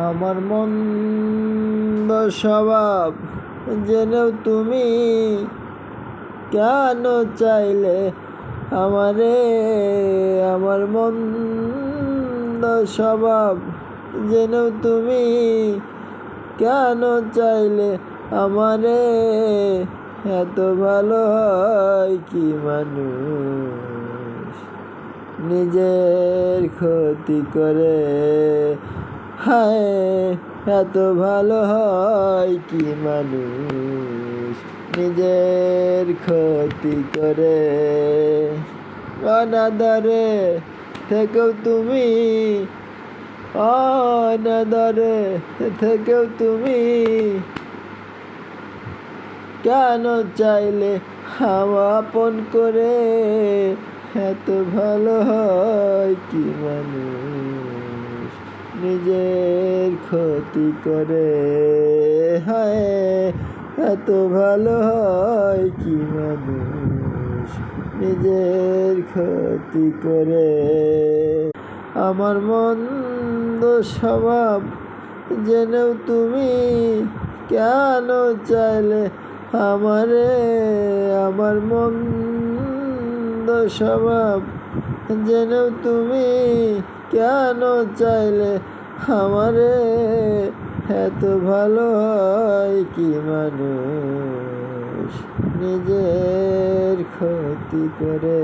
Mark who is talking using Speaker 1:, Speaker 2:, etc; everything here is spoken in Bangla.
Speaker 1: আমার মন্দ স্বভাব জেনেও তুমি কেন চাইলে আমারে? আমার মন্দ স্বভাব জেনেও তুমি কেন চাইলে আমারে? এত ভালো হয় কি মানুষ নিজের ক্ষতি করে? হায়, এত ভালো হয় কি মানুষ নিজের ক্ষতি করে? অনাদরে থেকেও তুমি, অনাদরে থেকেও তুমি কেন চাইলে আপন করে? এত ভালো হয় কি মানুষ নিজের ক্ষতি করে? হায়, এত ভালো হয় কি মানুষ নিজের ক্ষতি করে? আমার মন্দ স্বভাব জেনেও তুমি কেন চাইলে আমারে? আমার মন্দ স্বভাব জেনেও তুমি কেন চাইলে আমারে? এত ভালো হয় কি মানুষ নিজের ক্ষতি করে?